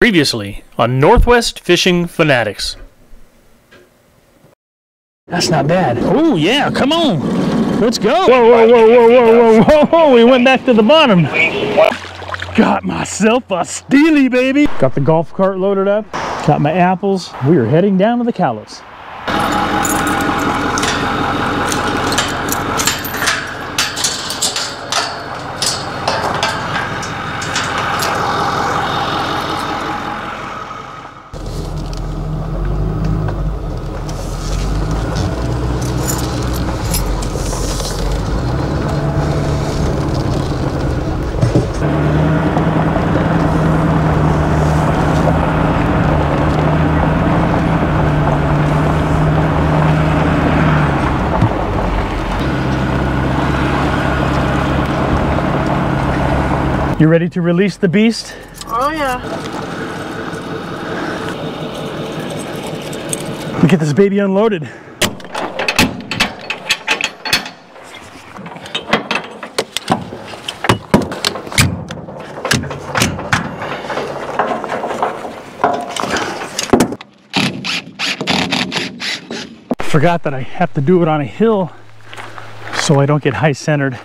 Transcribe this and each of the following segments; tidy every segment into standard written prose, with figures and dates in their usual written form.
Previously on Northwest Fishing Fanatics. That's not bad. Oh yeah, come on. Let's go. Whoa, whoa, whoa, whoa, whoa, whoa, whoa. We went back to the bottom. Got myself a steely, baby. Got the golf cart loaded up. Got my apples. We are heading down to the Cowlitz. You ready to release the beast? Oh yeah. Get this baby unloaded. Forgot that I have to do it on a hill so I don't get high centered.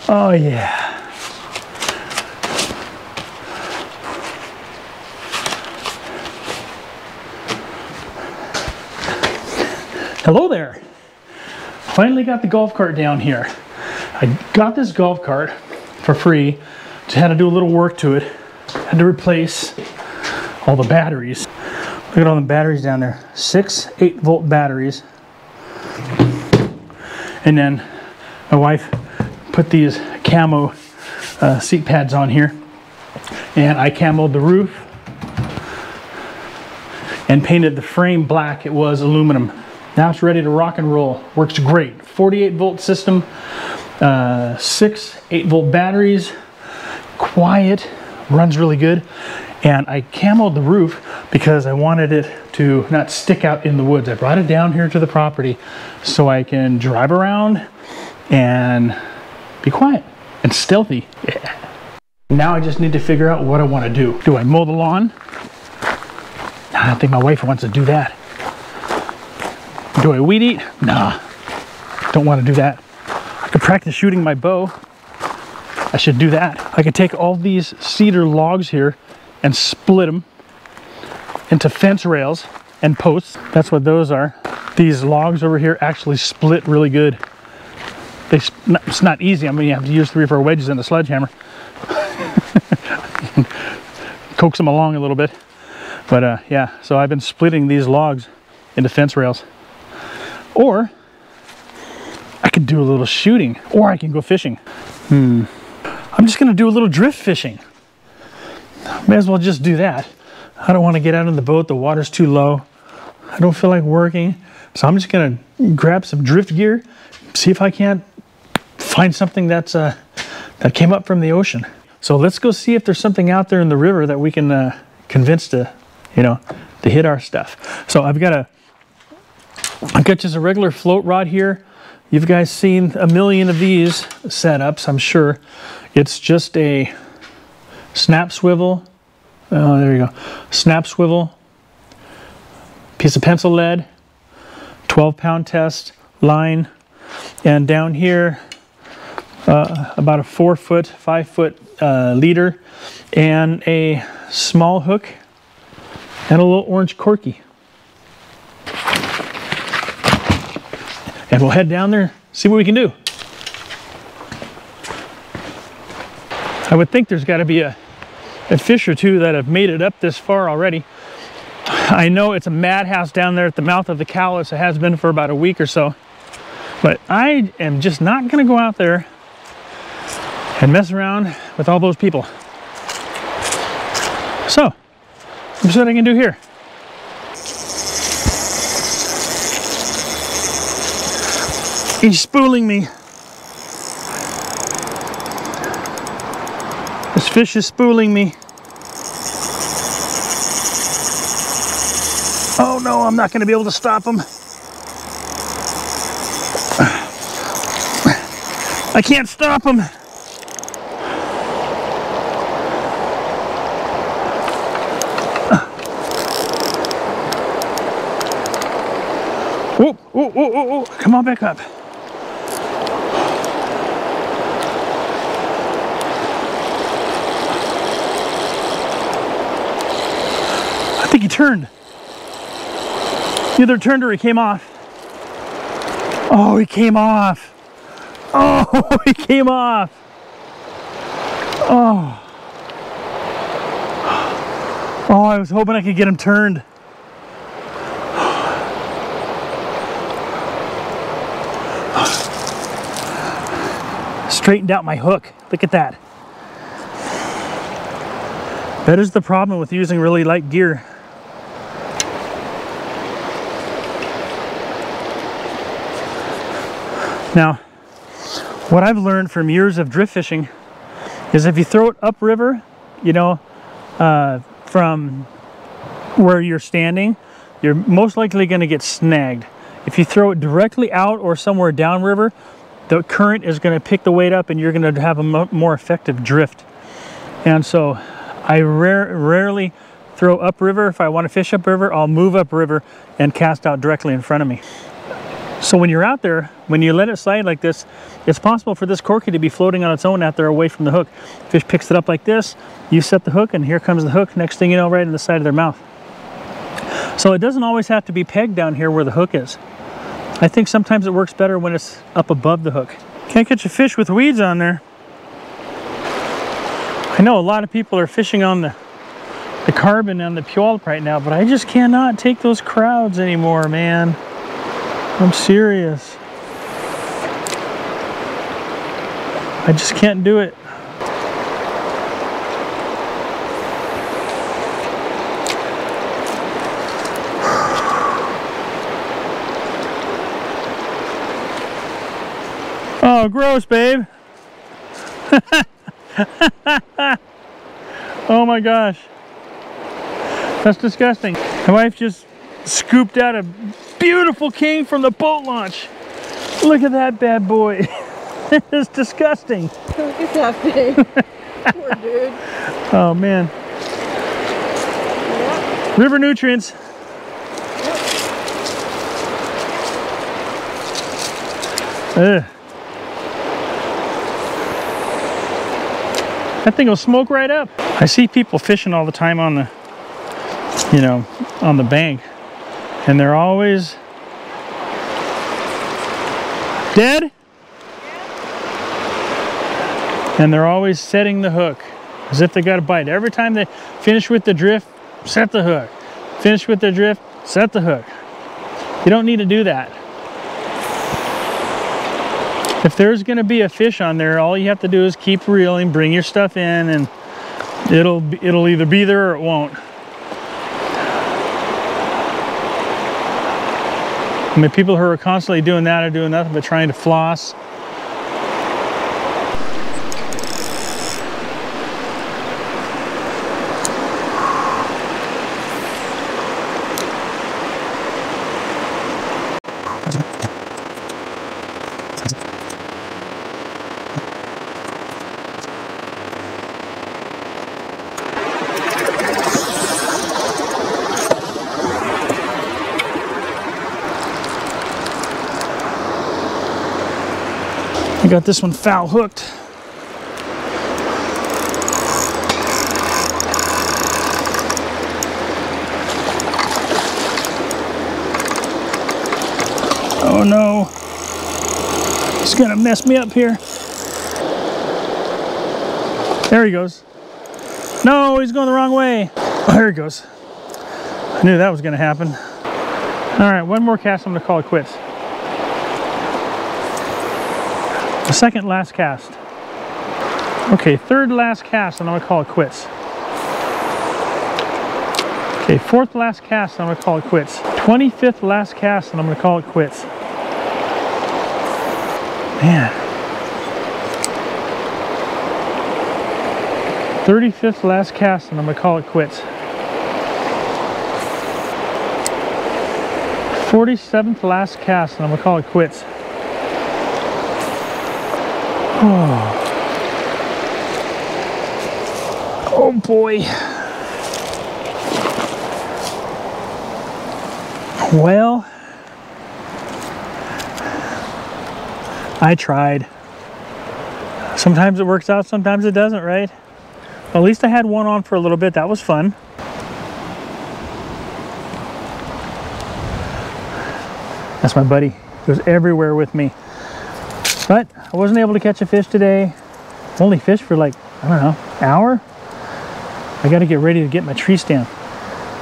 Oh yeah. Hello there. Finally got the golf cart down here. I got this golf cart for free. Just had to do a little work to it. Had to replace all the batteries. Look at all the batteries down there. 6 8-volt batteries. And then my wife put these camo seat pads on here, and I camoed the roof and painted the frame black. It was aluminum. Now it's ready to rock and roll. Works great. 48-volt system, 6 8-volt batteries, quiet, runs really good. And I camoed the roof because I wanted it to not stick out in the woods. I brought it down here to the property so I can drive around and be quiet and stealthy. Yeah. Now I just need to figure out what I want to do. Do I mow the lawn? I don't think my wife wants to do that. Do I weed eat? Nah, don't want to do that. I could practice shooting my bow. I should do that. I could take all these cedar logs here and split them into fence rails and posts. That's what those are. These logs over here actually split really good. It's not easy. I mean, you have to use 3 or 4 wedges and a sledgehammer. Coax them along a little bit. But yeah, so I've been splitting these logs into fence rails. Or I could do a little shooting, or I can go fishing. I'm just gonna do a little drift fishing. May as well just do that. I don't want to get out in the boat. The water's too low. I don't feel like working. So I'm just gonna grab some drift gear, see if I can't find something that's that came up from the ocean. So let's go see if there's something out there in the river that we can convince to, you know, to hit our stuff. So I've got just a regular float rod here. You've guys seen a million of these setups, I'm sure. It's just a snap swivel. Oh, there you go. Snap swivel. Piece of pencil lead. 12-pound test line. And down here, about a 4-foot, 5-foot leader, and a small hook, and a little orange corky. And we'll head down there, see what we can do. I would think there's got to be a fish or two that have made it up this far already. I know it's a madhouse down there at the mouth of the Cowlitz. It has been for about a week or so. But I am just not going to go out there and mess around with all those people. So, let's see what I can do here. He's spooling me. This fish is spooling me. Oh no, I'm not going to be able to stop him. I can't stop him. Whoa, whoa, whoa, whoa, whoa. Come on back up. I think he turned. He either turned or he came off. Oh, he came off. Oh, he came off. Oh. Oh, I was hoping I could get him turned. Straightened out my hook. Look at that. That is the problem with using really light gear. Now, what I've learned from years of drift fishing is if you throw it upriver, you know, from where you're standing, you're most likely going to get snagged. If you throw it directly out or somewhere downriver, the current is going to pick the weight up and you're going to have a more effective drift. And so I rarely throw upriver. If I want to fish upriver, I'll move upriver and cast out directly in front of me. So when you're out there, when you let it slide like this, it's possible for this corky to be floating on its own out there away from the hook. Fish picks it up like this, you set the hook, and here comes the hook. Next thing you know, right in the side of their mouth. So it doesn't always have to be pegged down here where the hook is. I think sometimes it works better when it's up above the hook. Can't catch a fish with weeds on there. I know a lot of people are fishing on the carbon and the Puyallup right now, but I just cannot take those crowds anymore, man. I'm serious. I just can't do it. Oh, gross, babe. Oh my gosh. That's disgusting. My wife just scooped out a beautiful king from the boat launch. Look at that bad boy. It's disgusting. Look at that thing. Poor dude. Oh man. Yep. River nutrients. Yep. Ugh. That thing will smoke right up. I see people fishing all the time on the, you know, on the bank, and they're always dead. And they're always setting the hook as if they got a bite. Every time they finish with the drift, set the hook. Finish with the drift, set the hook. You don't need to do that. If there's going to be a fish on there, all you have to do is keep reeling, bring your stuff in, and it'll either be there or it won't. I mean, people who are constantly doing that are doing nothing but trying to floss. I got this one foul hooked. Oh no, it's gonna mess me up here. There he goes. No, he's going the wrong way. Oh, there he goes. I knew that was gonna happen. All right, one more cast, I'm gonna call it quits. The second last cast. Okay, third last cast, and I'm gonna call it quits. Okay, fourth last cast, and I'm gonna call it quits. 25th last cast, and I'm gonna call it quits. Man. 35th last cast, and I'm gonna call it quits. 47th last cast, and I'm gonna call it quits. Oh boy. Well, I tried. Sometimes it works out, sometimes it doesn't, right? Well, at least I had one on for a little bit. That was fun. That's my buddy. He goes everywhere with me. But I wasn't able to catch a fish today. Only fished for like, I don't know, an hour. I got to get ready to get my tree stand.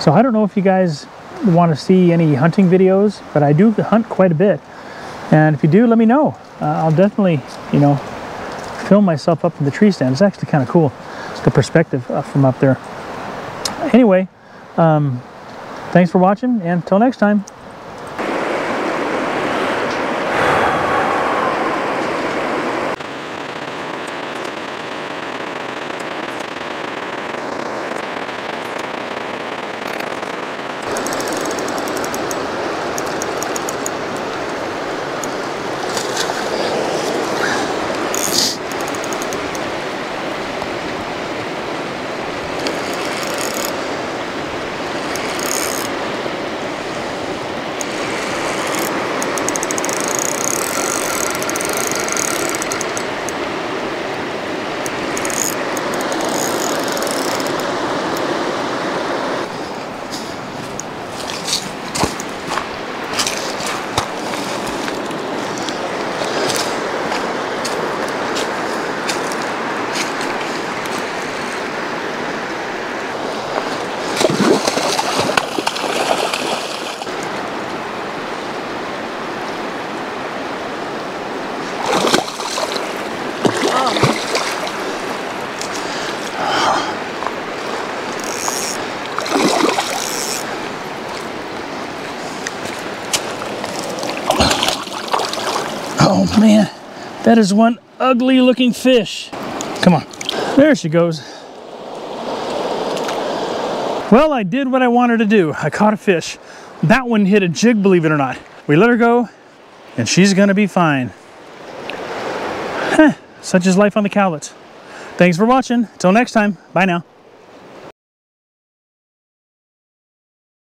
So I don't know if you guys want to see any hunting videos, but I do hunt quite a bit. And if you do, let me know. I'll definitely, you know, film myself up in the tree stand. It's actually kind of cool, the perspective from up there. Anyway, thanks for watching, and until next time. Oh man, that is one ugly looking fish. Come on, there she goes. Well, I did what I wanted to do. I caught a fish. That one hit a jig, believe it or not. We let her go, and she's gonna be fine. Such is life on the Cowlitz. Thanks for watching. Till next time, bye now.